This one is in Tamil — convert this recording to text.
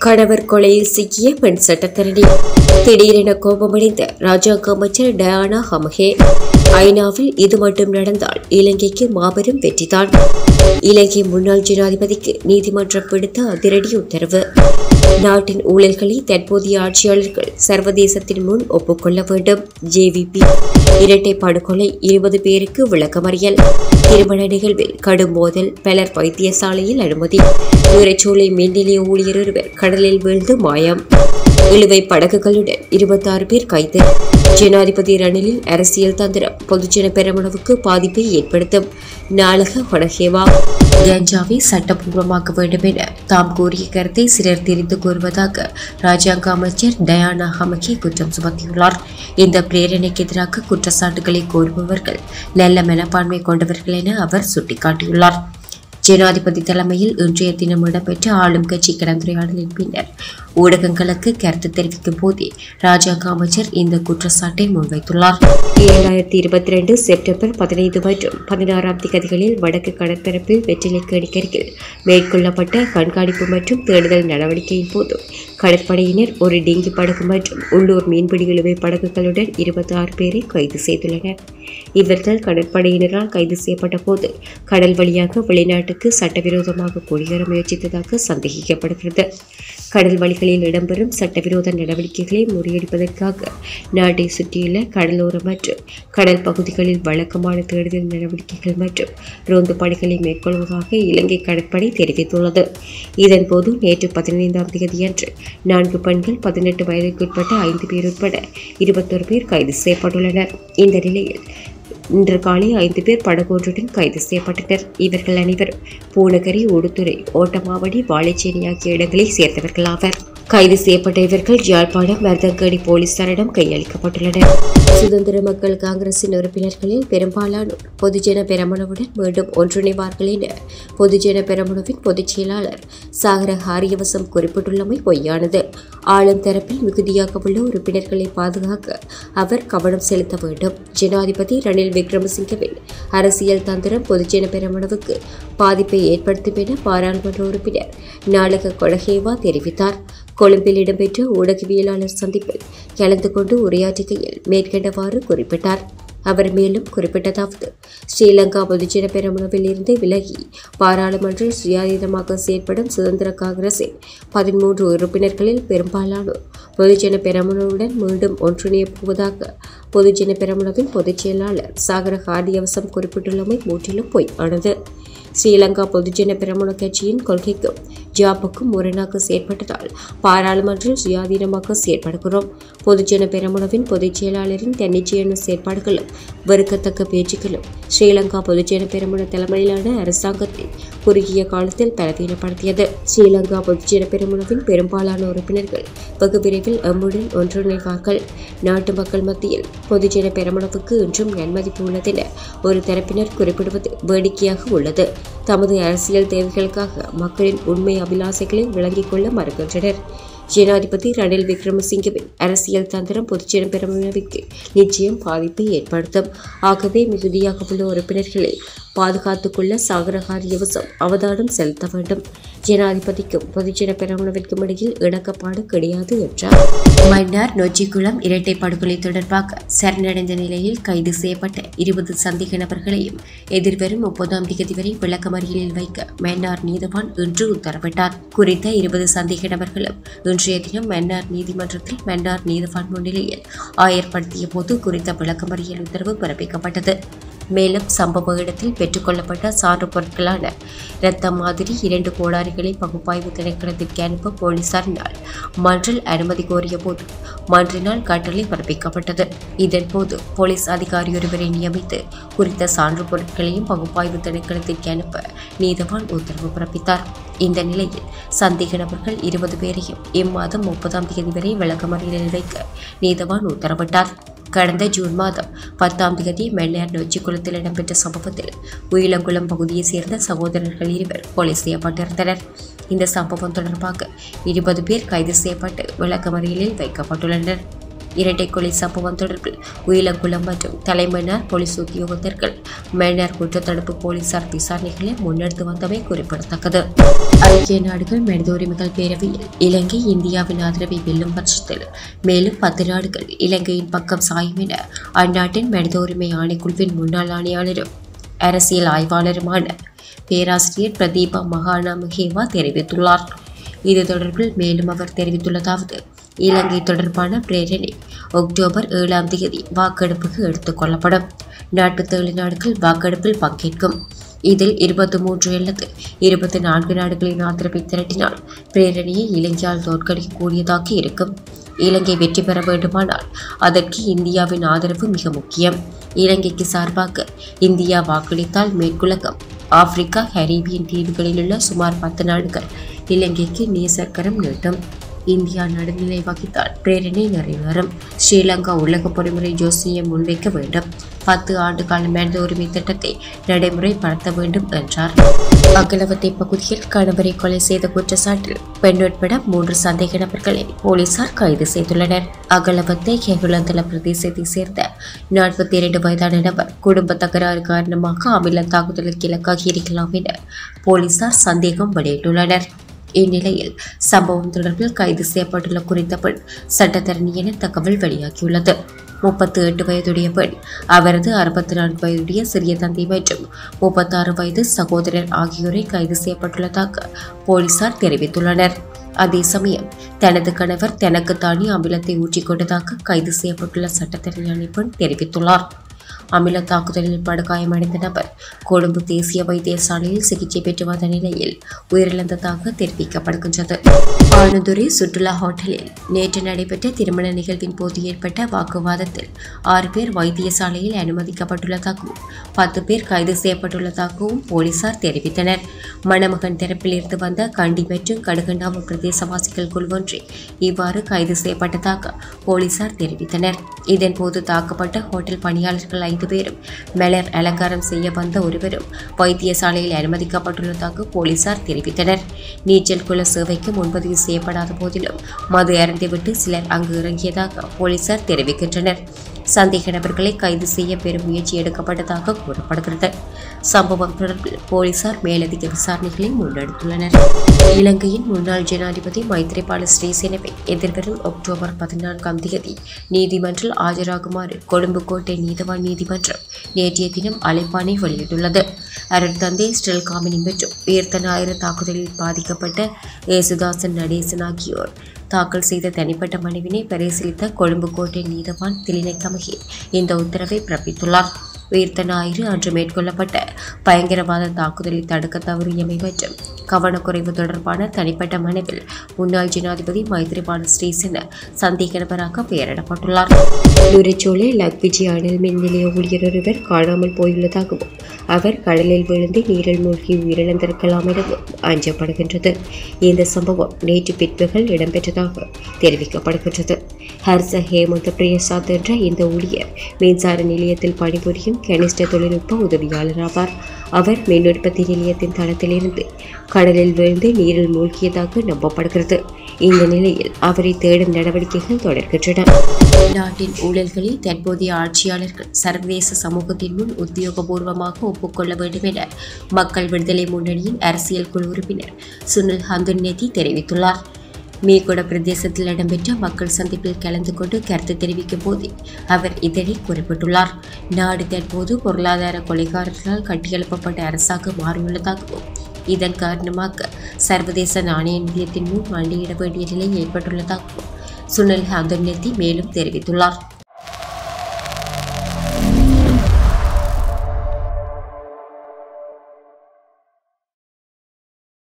கணவர் கொலையில் சிக்கிய பெண் சட்டத்தரணி திடீரென கோபமடைந்த ராஜாங்க அமைச்சர் டயானா ஹமகே. ஐநாவில் இது மட்டும் நடந்தால் இலங்கைக்கு மாபெரும் வெற்றிதான். இலங்கை முன்னாள் ஜனாதிபதிக்கு நீதிமன்றம் விடுத்த அதிரடி உத்தரவு. நாட்டின் ஊழல்களை தற்போதைய ஆட்சியாளர்கள் சர்வதேசத்தின் முன் ஒப்புக்கொள்ள வேண்டும். ஜேவிபி இரட்டை படுகொலை 20 பேருக்கு விளக்கமறியல். திருமண நிகழ்வில் கடும் மோதல், பலர் வைத்தியசாலையில் அனுமதி. உரைச்சோலை மின்நிலைய ஊழியர் ஒருவர் கடலில் வீழ்ந்து மாயம். இழுவை படகுகளுடன் 26 பேர் கைது. ஜனாதிபதி ரணிலின் அரசியல் தந்திரம் பொதுஜன பெரமுனவுக்கு பாதிப்பை ஏற்படுத்தும். நாளக ஹொனஹேவா கஞ்சாவை சட்டப்பூர்வமாக்க வேண்டும் என தாம் கூறிய கருத்தை சிலர் தெரிந்து கூறுவதாக ராஜாங்க அமைச்சர் டயானா ஹமகே குற்றம் சுமத்தியுள்ளார். இந்த பிரேரணைக்கு எதிராக குற்றச்சாட்டுகளை கோருபவர்கள் நல்ல மனப்பான்மை கொண்டவர்கள் என அவர் சுட்டிக்காட்டியுள்ளார். ஜனாதிபதி தலைமையில் இன்றைய தினம் இடம்பெற்ற ஆளும் கட்சி கலந்துரையாடலின் பின்னர் ஊடகங்களுக்கு கருத்து தெரிவிக்கும் போதே ராஜாங்க அமைச்சர் இந்த குற்றச்சாட்டை முன்வைத்துள்ளார். 2022 செப்டம்பர் 15 மற்றும் 16ஆம் தேதிகளில் வடக்கு கடற்பரப்பில் வெற்றிலைக்கடிக்கரையில் மேற்கொள்ளப்பட்ட கண்காணிப்பு மற்றும் தேடுதல் நடவடிக்கையின் போது கடற்படையினர் ஒரு டிங்கி படகு மற்றும் உள்ளூர் மீன்பிடி இழுவை படகுகளுடன் 26 பேரை கைது செய்துள்ளனர். இவர்கள் கடற்படையினரால் கைது செய்யப்பட்ட போது கடல் வழியாக வெளிநாட்டுக்கு சட்டவிரோதமாக குடியேற முயற்சித்ததாக சந்தேகிக்கப்படுகிறது. கடல் வழிகளில் இடம்பெறும் சட்டவிரோத நடவடிக்கைகளை முறியடிப்பதற்காக நாட்டை சுற்றியுள்ள கடலோர மற்றும் கடல் பகுதிகளில் வழக்கமான தேடுதல் நடவடிக்கைகள் மற்றும் ரோந்து பணிகளை மேற்கொள்வதாக இலங்கை கடற்படை தெரிவித்துள்ளது. இதன்போது நேற்று 15ஆம் தேதியன்று 4 பெண்கள் 18 வயதுக்குட்பட்ட 5 பேர் உட்பட 21 பேர் கைது செய்யப்பட்டுள்ளனர். இந்த நிலையில் இன்று காலை 5 பேர் படகொன்றுடன் கைது செய்யப்பட்டனர். இவர்கள் அனைவரும் பூனகரி, உடுத்துறை, ஓட்டமாவடி, வாழைச்சேரி ஆகிய இடங்களில் சேர்ந்தவர்கள் ஆவர். கைது செய்யப்பட்ட இவர்கள் யாழ்ப்பாணம் மருதங்கடி போலீசாரிடம் கையளிக்கப்பட்டுள்ளனர். சுதந்திர மக்கள் காங்கிரசின் உறுப்பினர்களில் பெரும்பாலானோர் பொதுஜன பெரமுனவுடன் மீண்டும் ஒன்றிணைவார்கள் என பொதுஜன பெரமுனவின் பொதுச் செயலாளர் சாகர ஹாரியவசம் குறிப்பிட்டுள்ளமை பொய்யானது. ஆளும் தரப்பில் மிகுதியாக உள்ள உறுப்பினர்களை பாதுகாக்க அவர் கவனம் செலுத்த வேண்டும். ஜனாதிபதி ரணில் விக்ரமசிங்கவின் அரசியல் தந்திரம் பொதுஜன பெரமுனவுக்கு பாதிப்பை ஏற்படுத்தும் என பாராளுமன்ற உறுப்பினர் நாளக கொடஹேவா தெரிவித்தார். கொழும்பில் இடம்பெற்ற ஊடகவியலாளர் சந்திப்பில் கலந்து கொண்டு உரையாற்றுகையில் மேற்கண்டவாறு குறிப்பிட்டார். அவர் மேலும் குறிப்பிட்டதாவது, ஸ்ரீலங்கா பொதுஜன பெரமுனவில் இருந்து விலகி பாராளுமன்றில் சுயாதீனமாக செயற்படும் சுதந்திர காங்கிரசின் 13 உறுப்பினர்களில் பெரும்பாலானோர் பொதுஜன பெரமுனவுடன் மீண்டும் ஒன்றிணையப் போவதாக பொதுஜன பெரமுனவின் பொதுச் செயலாளர் சாகர ஹாரியவசம் குறிப்பிட்டுள்ளமை முற்றிலும் பொய்யானது. ஸ்ரீலங்கா பொதுஜன பெரமுன கட்சியின் கொள்கைக்கும் ஜாப்புக்கும் முரணாக செயற்பட்டதால் பாராளுமன்றில் சுயாதீனமாக செயற்படுகிறோம். பொதுஜன பெரமுனவின் பொதுச் செயலாளரின் தன்னிச்சையான செயற்பாடுகளும் வெறுக்கத்தக்க பேச்சுக்களும் ஸ்ரீலங்கா பொதுஜன பெரமுன தலைமையிலான அரசாங்கத்தை குறுகிய காலத்தில் பலவீனப்படுத்தியது. ஸ்ரீலங்கா பொதுஜன பெரமுனவின் பெரும்பாலான உறுப்பினர்கள் வெகு விரைவில் எம்முடன் ஒன்றிணைவார்கள். நாட்டு மக்கள் மத்தியில் பொதுஜன பெரமுனவுக்கு இன்றும் நன்மதிப்பு உள்ளதென ஒரு தரப்பினர் குறிப்பிடுவது வேடிக்கையாக உள்ளது. தமது அரசியல் தேவைகளுக்காக மக்களின் உண்மை அபிலாசைகளை விளங்கிக் கொள்ள மறுக்கின்றனர். ஜனாதிபதி ரணில் விக்ரமசிங்கவின் அரசியல் தந்திரம் பொதுஜன பெரமுனவுக்கு நிச்சயம் பாதிப்பை ஏற்படுத்தும். ஆகவே மிகுதியாக உள்ள உறுப்பினர்களை பாதுகாத்துக் கொள்ள சாகர ஹாரியவசம் அவதானம் செலுத்த வேண்டும். ஜனாதிபதிக்கும் பொதுஜன பெரமுனவிற்கும் இடையில் இணக்கப்பாடு கிடையாது என்றார். மன்னார் நொச்சிக்குளம் இரட்டை படுகொலை தொடர்பாக சரணடைந்த நிலையில் கைது செய்யப்பட்ட 20 சந்தேக நபர்களையும் எதிர்வரும் 30ஆம் தேதி வரை விளக்கமறியலில் வைக்க மன்னார் நீதவான் இன்று உத்தரவிட்டார். குறித்த 20 சந்தேக நபர்களும் இன்றைய தினம் மன்னார் நீதிமன்றத்தில் மன்னார் நீதவான் முன்னிலையில் ஆயர்படுத்திய போது குறித்த விளக்கமறியல் உத்தரவு பிறப்பிக்கப்பட்டது. மேலும் சம்பவ இடத்தில் பெற்றுக் கொள்ளப்பட்ட சான்று பொருட்களான இரத்த மாதிரி 2 கோடாரிகளை பகுப்பாய்வு திணைக்களத்திற்கு அனுப்ப போலீசாரினால் மன்றில் அனுமதி கோரிய போது மன்றினால் கட்டளை பிறப்பிக்கப்பட்டது. இதன்போது போலீஸ் அதிகாரி ஒருவரை நியமித்து குறித்த சான்று பொருட்களையும் பகுப்பாய்வு திணைக்களத்திற்கு அனுப்ப நீதவான் உத்தரவு பிறப்பித்தார். இந்த நிலையில் சந்தேக நபர்கள் 20 பேரையும் இம்மாதம் 30ஆம் தேதி வரை விளக்கமறியலில் வைக்க நீதவான் உத்தரவிட்டார். கடந்த ஜூன் மாதம் 10ஆம் தேதி மன்னார் நொச்சிக்குளத்தில் இடம்பெற்ற சம்பவத்தில் உயிலங்குளம் பகுதியைச் சேர்ந்த சகோதரர்கள் 2 கொலை செய்யப்பட்டிருந்தனர். இந்த சம்பவம் தொடர்பாக 20 பேர் கைது செய்யப்பட்டு விளக்கமறியலில் வைக்கப்பட்டுள்ளனர். இரட்டை கொலை சம்பவம் தொடர்பில் உயிலங்குளம் மற்றும் தலைமன்னார் போலீஸ் உத்தியோகத்தர்கள் மன்னார் குற்றத்தடுப்பு போலீசார் விசாரணைகளை முன்னெடுத்து வந்தமை குறிப்பிடத்தக்கது. ஐக்கிய நாடுகள் மனித உரிமைகள் பேரவையில் இலங்கை இந்தியாவின் ஆதரவை வெல்லும் பட்சத்தில் மேலும் 10 நாடுகள் இலங்கையின் பக்கம் சாயும் என அந்நாட்டின் மனித உரிமை ஆணைக்குழுவின் முன்னாள் ஆணையாளரும் அரசியல் ஆய்வாளருமான பேராசிரியர் பிரதீபா மகாநாமகேவா தெரிவித்துள்ளார். இது தொடர்பில் மேலும் அவர் தெரிவித்துள்ளதாவது: இலங்கை தொடர்பான பிரேரணை அக்டோபர் 7ஆம் தேதி வாக்கெடுப்புக்கு எடுத்துக் கொள்ளப்படும். 47 நாடுகள் வாக்கெடுப்பில் பங்கேற்கும். இதில் 23 அல்லது 24 நாடுகளின் ஆதரவை திரட்டினால் பிரேரணையை இலங்கையால் தோற்கடிக்கக்கூடியதாக இருக்கும். இலங்கை வெற்றி பெற வேண்டுமானால் அதற்கு இந்தியாவின் ஆதரவு மிக முக்கியம். இலங்கைக்கு சார்பாக இந்தியா வாக்களித்தால் மேற்குலகம், ஆப்பிரிக்கா, கரீபியன் தீவுகளில் உள்ள சுமார் 10 நாடுகள் இலங்கைக்கு நேசக்கரம் நீட்டும். இந்தியா நடுநிலை வகித்தால் பிரேரணை நிறைவேறும். ஸ்ரீலங்கா உலக பொறிமுறை யோசனையை முன்வைக்க வேண்டும். 10 ஆண்டு கால மனித உரிமை திட்டத்தை நடைமுறைப்படுத்த வேண்டும் என்றார். அகலவத்தை பகுதியில் கணவரை கொலை செய்த குற்றச்சாட்டில் பெண் உட்பட 3 சந்தேக நபர்களை போலீசார் கைது செய்துள்ளனர். அகலவத்தை கேகுலந்தல பிரதேசத்தை சேர்ந்த 42 வயதான நபர் குடும்ப தகராறு காரணமாக அமில தாக்குதலுக்கு இலக்காகி இருக்கலாம் என போலீசார் சந்தேகம் வெளியிட்டுள்ளனர். இந்நிலையில் சம்பவம் தொடர்பில் கைது செய்யப்பட்டுள்ள குறித்த பெண் சட்டத்தரணி என தகவல் வெளியாகியுள்ளது. 38 வயதுடைய பெண், அவரது 64 வயதுடைய சிறிய தந்தை மற்றும் 36 வயது சகோதரர் ஆகியோரை கைது செய்யப்பட்டுள்ளதாக போலீசார் தெரிவித்துள்ளனர். அதே சமயம் தனது கணவர் தனக்குத்தானே அமிலத்தை ஊற்றிக்கொண்டதாக கைது செய்யப்பட்டுள்ள சட்டத்தரணி பெண் தெரிவித்துள்ளார். அமில தாக்குதலில் படுகாயமடைந்த நபர் கொழும்பு தேசிய வைத்தியசாலையில் சிகிச்சை பெற்று வந்த நிலையில் உயிரிழந்ததாக தெரிவிக்கப்படுகின்றது. ஆனதுரை சுற்றுலா ஹோட்டலில் நேற்று நடைபெற்ற திருமண நிகழ்வின் போது ஏற்பட்ட வாக்குவாதத்தில் 6 பேர் வைத்தியசாலையில் அனுமதிக்கப்பட்டுள்ளதாகவும் 10 பேர் கைது செய்யப்பட்டுள்ளதாகவும் போலீசார் தெரிவித்தனர். மணமகன் தரப்பிலிருந்து வந்த கண்டி மற்றும் கடுகண்டாம பிரதேசவாசிகள் குழுவொன்றே இவ்வாறு கைது செய்யப்பட்டதாக போலீசார் தெரிவித்தனர். இதன்போது தாக்கப்பட்ட ஹோட்டல் பணியாளர்கள் 5 பேரும் மலர் அலங்காரம் செய்ய வந்த ஒருவரும் வைத்தியசாலையில் அனுமதிக்கப்பட்டுள்ளதாக போலீசார் தெரிவித்தனர். நீச்சல் குள சேவைக்கு முன்பதிவு செய்யப்படாத போதிலும் மது அருந்திவிட்டு சிலர் அங்கு இறங்கியதாக போலீசார் தெரிவிக்கின்றனர். சந்தேக நபர்களை கைது செய்ய பெரும் முயற்சி எடுக்கப்பட்டதாக கூறப்படுகிறது. சம்பவம் தொடர்பில் போலீசார் மேலதிக விசாரணைகளை முன்னெடுத்துள்ளனர். இலங்கையின் முன்னாள் ஜனாதிபதி மைத்ரிபால சிறிசேனவை எதிர்வரும் அக்டோபர் 14ஆம் தேதி நீதிமன்றில் ஆஜராகுமாறு கொழும்பு கோட்டை நீதவான் நீதிமன்றம் நேற்றைய தினம் அழைப்பாணை வெளியிட்டுள்ளது. அருட்தந்தை ஸ்டெல் காமினி மற்றும் உயிர்த்த ஞாயிறு தாக்குதலில் பாதிக்கப்பட்ட ஏசுதாசன் நடேசன் ஆகியோர் தாக்கல் செய்த தனிப்பட்ட மனுவினை பரிசீலித்த கொழும்பு கோட்டை நீதவான் திலினக்கமகே இந்த உத்தரவை பிறப்பித்துள்ளார். உயிர்த்த ஞாயிறு அன்று மேற்கொள்ளப்பட்ட பயங்கரவாத தாக்குதலை தடுக்க தவறியமை மற்றும் கவனக்குறைவு தொடர்பான தனிப்பட்ட மனுவில் முன்னாள் ஜனாதிபதி மைத்ரிபால சிறிசேன சந்தேக நபராக பெயரிடப்பட்டுள்ளார். நுரைச்சோலை லக்விஜி அனல் மின் நிலைய ஊழியர் ஒருவர் காணாமல் போயுள்ளதாகவும் அவர் கடலில் விழுந்து நீரில் மூழ்கி உயிரிழந்திருக்கலாம் எனவும் அஞ்சப்படுகின்றது. இந்த சம்பவம் நேற்று பிற்பகல் இடம்பெற்றதாக தெரிவிக்கப்படுகின்றது. ஹர்ச ஹேமந்த் பிரியசாத் என்ற இந்த ஊழியர் மின்சார நிலையத்தில் பணிபுரியும் கனிஷ்ட தொழில்நுட்ப உதவியாளர் ஆவார். அவர் மின் உற்பத்தி நிலையத்தின் தளத்திலிருந்து கடலில் விழுந்து நீரில் மூழ்கியதாக நம்பப்படுகிறது. இந்த நிலையில் அவரை தேடும் நடவடிக்கைகள் தொடர்கின்றன. நாட்டின் ஊழல்களில் தற்போதைய ஆட்சியாளர்கள் சர்வதேச சமூகத்தின் முன் உத்தியோகபூர்வமாக ஒப்புக்கொள்ள வேண்டும் என மக்கள் விடுதலை முன்னணியின் அரசியல் குழு உறுப்பினர் சுனில் ஹந்துன்னேதி தெரிவித்துள்ளார். மீகொட பிரதேசத்தில் இடம்பெற்ற மக்கள் சந்திப்பில் கலந்து கொண்டு கருத்து தெரிவிக்கும் போது அவர் இதனை குறிப்பிட்டுள்ளார். நாடு தற்போது பொருளாதார கொலைகாரர்களால் கட்டியெழுப்பப்பட்ட அரசாக மாறியுள்ளதாகவும் இதன் காரணமாக சர்வதேச நாணய நிதியத்தின் முன் மண்டியிட வேண்டிய நிலை ஏற்பட்டுள்ளதாகவும் சுனில் ஹந்துன்னேதி மேலும் தெரிவித்துள்ளார்.